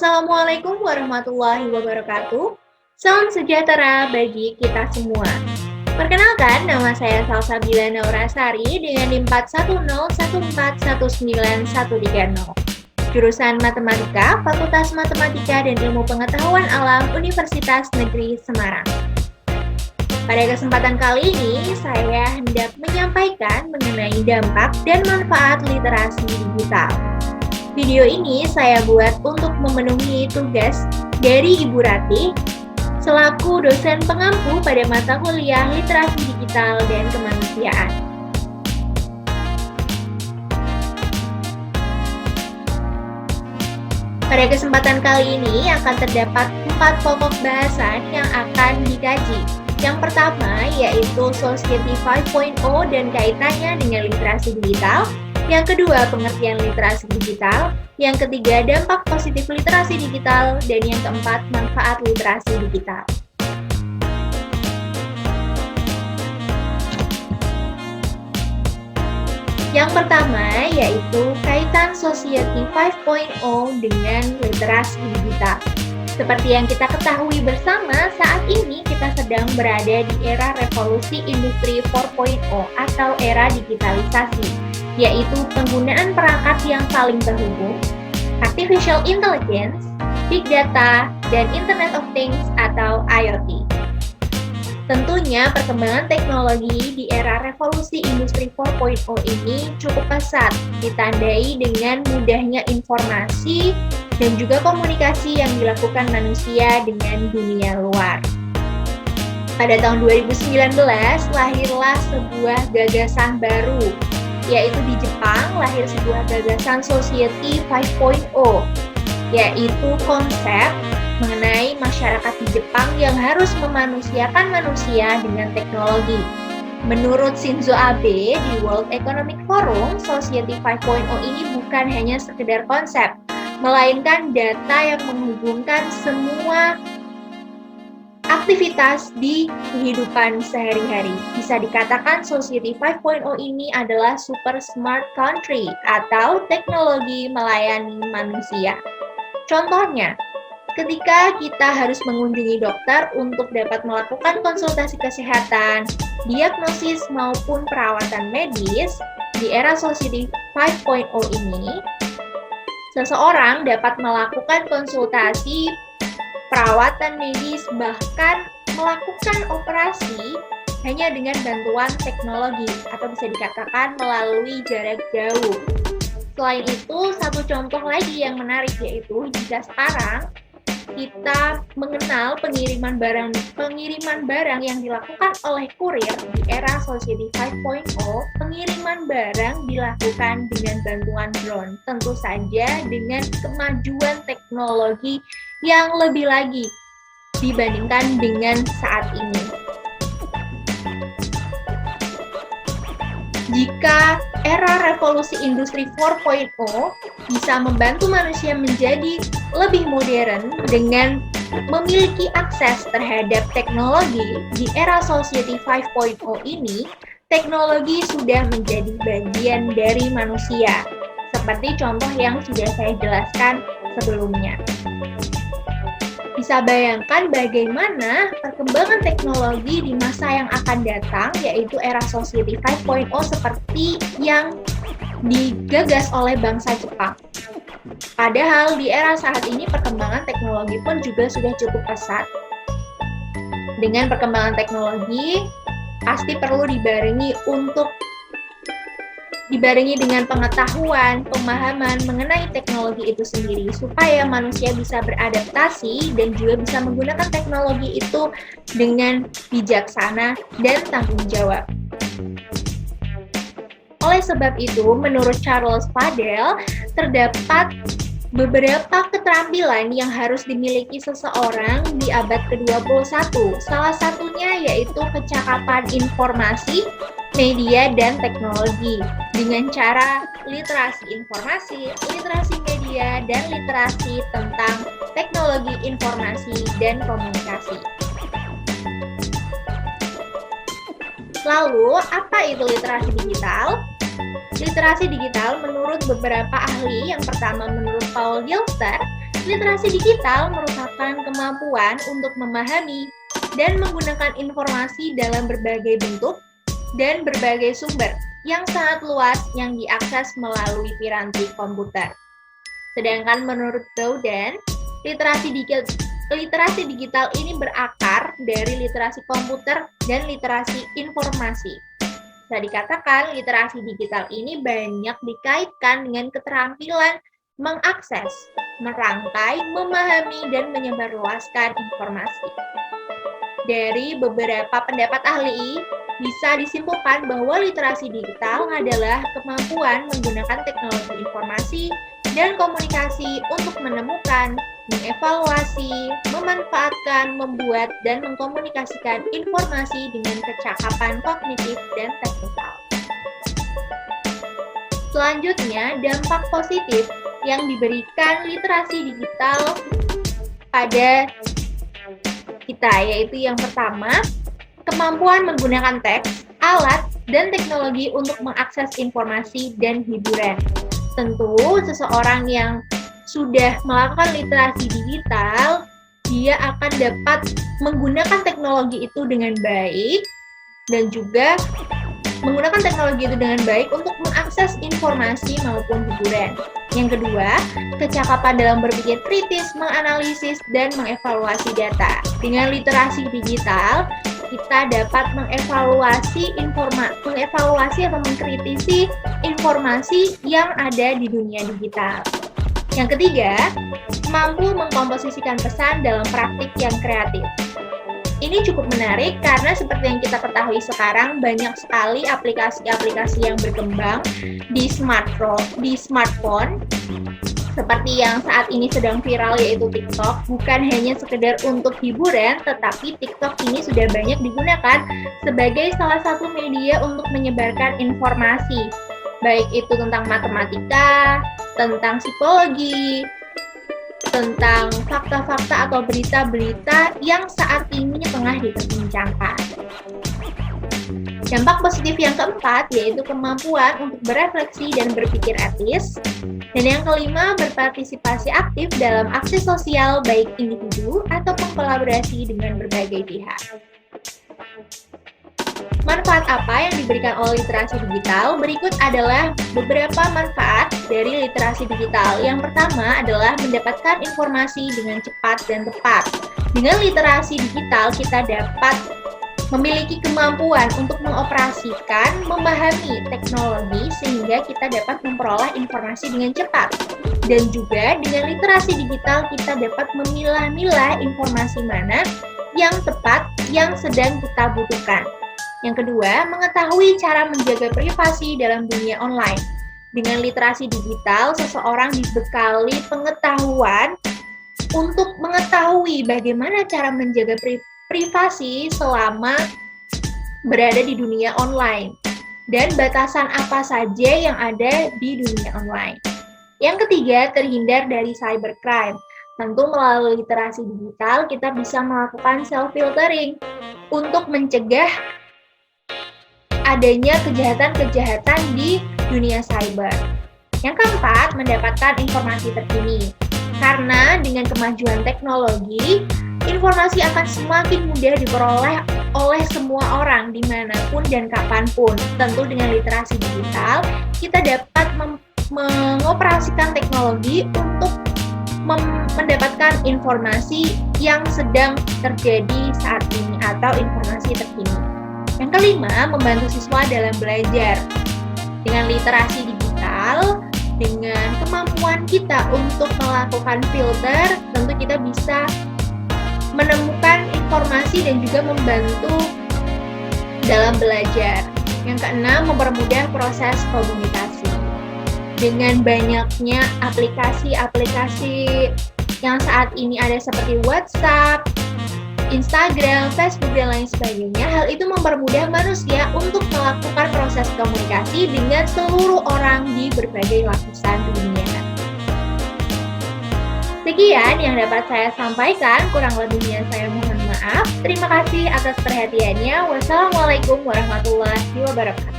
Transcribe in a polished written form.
Assalamualaikum warahmatullahi wabarakatuh. Salam sejahtera bagi kita semua. Perkenalkan, nama saya Salsabila Naurasari dengan NIM 41014191130. Jurusan Matematika, Fakultas Matematika dan Ilmu Pengetahuan Alam Universitas Negeri Semarang. Pada kesempatan kali ini, saya hendak menyampaikan mengenai dampak dan manfaat literasi digital. Video ini saya buat untuk memenuhi tugas dari Ibu Ratih selaku dosen pengampu pada mata kuliah Literasi Digital dan Kemanusiaan. Pada kesempatan kali ini akan terdapat 4 pokok bahasan yang akan dikaji. Yang pertama yaitu Society 5.0 dan kaitannya dengan literasi digital. Yang kedua, pengertian literasi digital. Yang ketiga, dampak positif literasi digital. Dan yang keempat, manfaat literasi digital. Yang pertama, yaitu kaitan Society 5.0 dengan literasi digital. Seperti yang kita ketahui bersama, saat ini kita sedang berada di era revolusi industri 4.0 atau era digitalisasi, yaitu penggunaan perangkat yang saling terhubung, artificial intelligence, big data, dan Internet of Things atau IoT. Tentunya perkembangan teknologi di era revolusi industri 4.0 ini cukup pesat, ditandai dengan mudahnya informasi dan juga komunikasi yang dilakukan manusia dengan dunia luar. Pada tahun 2019, lahirlah sebuah gagasan baru, yaitu di Jepang lahir sebuah gagasan Society 5.0, yaitu konsep mengenai masyarakat di Jepang yang harus memanusiakan manusia dengan teknologi. Menurut Shinzo Abe di World Economic Forum, Society 5.0 ini bukan hanya sekedar konsep, melainkan data yang menghubungkan semua aktivitas di kehidupan sehari-hari. Bisa dikatakan Society 5.0 ini adalah super smart country atau teknologi melayani manusia. Contohnya, ketika kita harus mengunjungi dokter untuk dapat melakukan konsultasi kesehatan, diagnosis maupun perawatan medis, di era Society 5.0 ini, seseorang dapat melakukan konsultasi, perawatan medis, bahkan melakukan operasi hanya dengan bantuan teknologi atau bisa dikatakan melalui jarak jauh. Selain itu, satu contoh lagi yang menarik yaitu jika sekarang kita mengenal pengiriman barang yang dilakukan oleh kurir di era Society 5.0, pengiriman barang dilakukan dengan bantuan drone. Tentu saja dengan kemajuan teknologi yang lebih lagi dibandingkan dengan saat ini. Jika era revolusi industri 4.0 bisa membantu manusia menjadi lebih modern dengan memiliki akses terhadap teknologi, di era Society 5.0 ini, teknologi sudah menjadi bagian dari manusia, seperti contoh yang sudah saya jelaskan sebelumnya. Bisa bayangkan bagaimana perkembangan teknologi di masa yang akan datang, yaitu era Society 5.0 seperti yang digagas oleh bangsa Jepang. Padahal di era saat ini perkembangan teknologi pun juga sudah cukup pesat. Dengan perkembangan teknologi, pasti perlu dibarengi dengan pengetahuan, pemahaman mengenai teknologi itu sendiri, supaya manusia bisa beradaptasi dan juga bisa menggunakan teknologi itu dengan bijaksana dan tanggung jawab. Oleh sebab itu, menurut Charles Fadel, terdapat beberapa keterampilan yang harus dimiliki seseorang di abad ke-21. Salah satunya yaitu kecakapan informasi, media, dan teknologi dengan cara literasi informasi, literasi media, dan literasi tentang teknologi informasi dan komunikasi. Lalu, apa itu literasi digital? Literasi digital menurut beberapa ahli, yang pertama menurut Paul Gilster, Literasi digital merupakan kemampuan untuk memahami dan menggunakan informasi dalam berbagai bentuk dan berbagai sumber yang sangat luas yang diakses melalui piranti komputer. Sedangkan menurut Dowden, literasi digital ini berakar dari literasi komputer dan literasi informasi. Bisa dikatakan literasi digital ini banyak dikaitkan dengan keterampilan mengakses, merangkai, memahami, dan menyebarluaskan informasi. Dari beberapa pendapat ahli, bisa disimpulkan bahwa literasi digital adalah kemampuan menggunakan teknologi informasi dan komunikasi untuk menemukan, mengevaluasi, memanfaatkan, membuat, dan mengkomunikasikan informasi dengan kecakapan kognitif dan teknikal. Selanjutnya, dampak positif yang diberikan literasi digital pada kita, yaitu yang pertama, kemampuan menggunakan teks, alat, dan teknologi untuk mengakses informasi dan hiburan. Tentu, seseorang yang sudah melakukan literasi digital, dia akan dapat menggunakan teknologi itu dengan baik dan juga menggunakan teknologi itu dengan baik untuk mengakses informasi maupun hiburan. Yang kedua, kecakapan dalam berpikir kritis, menganalisis, dan mengevaluasi data. Dengan literasi digital, kita dapat mengevaluasi atau mengkritisi informasi yang ada di dunia digital. Yang ketiga, mampu mengkomposisikan pesan dalam praktik yang kreatif. Ini cukup menarik karena seperti yang kita ketahui sekarang banyak sekali aplikasi-aplikasi yang berkembang di smartphone seperti yang saat ini sedang viral yaitu TikTok. Bukan hanya sekedar untuk hiburan, tetapi TikTok ini sudah banyak digunakan sebagai salah satu media untuk menyebarkan informasi, baik itu tentang matematika, tentang psikologi, tentang fakta-fakta atau berita-berita yang saat ini tengah diperbincangkan. Dampak positif yang keempat yaitu kemampuan untuk berefleksi dan berpikir etis. Dan yang kelima, berpartisipasi aktif dalam aksi sosial baik individu ataupun kolaborasi dengan berbagai pihak. Manfaat apa yang diberikan oleh literasi digital? Berikut adalah beberapa manfaat dari literasi digital. Yang pertama adalah mendapatkan informasi dengan cepat dan tepat. Dengan literasi digital, kita dapat memiliki kemampuan untuk mengoperasikan, memahami teknologi sehingga kita dapat memperoleh informasi dengan cepat. Dan juga dengan literasi digital, kita dapat memilah-milah informasi mana yang tepat, yang sedang kita butuhkan. Yang kedua, mengetahui cara menjaga privasi dalam dunia online. Dengan literasi digital, seseorang dibekali pengetahuan untuk mengetahui bagaimana cara menjaga privasi selama berada di dunia online dan batasan apa saja yang ada di dunia online. Yang ketiga, terhindar dari cybercrime. Tentu melalui literasi digital, kita bisa melakukan self-filtering untuk mencegah adanya kejahatan-kejahatan di dunia cyber. Yang keempat, mendapatkan informasi terkini. Karena dengan kemajuan teknologi, informasi akan semakin mudah diperoleh oleh semua orang dimanapun dan kapanpun. Tentu dengan literasi digital, kita dapat mengoperasikan teknologi untuk mendapatkan informasi yang sedang terjadi saat ini atau informasi terkini. Yang kelima, membantu siswa dalam belajar. Dengan literasi digital, dengan kemampuan kita untuk melakukan filter, tentu kita bisa menemukan informasi dan juga membantu dalam belajar. Yang keenam, mempermudah proses komunikasi. Dengan banyaknya aplikasi-aplikasi yang saat ini ada seperti WhatsApp, Instagram, Facebook, dan lain sebagainya, hal itu mempermudah manusia untuk melakukan proses komunikasi dengan seluruh orang di berbagai lapisan dunia. Sekian yang dapat saya sampaikan, kurang lebihnya saya mohon maaf. Terima kasih atas perhatiannya. Wassalamualaikum warahmatullahi wabarakatuh.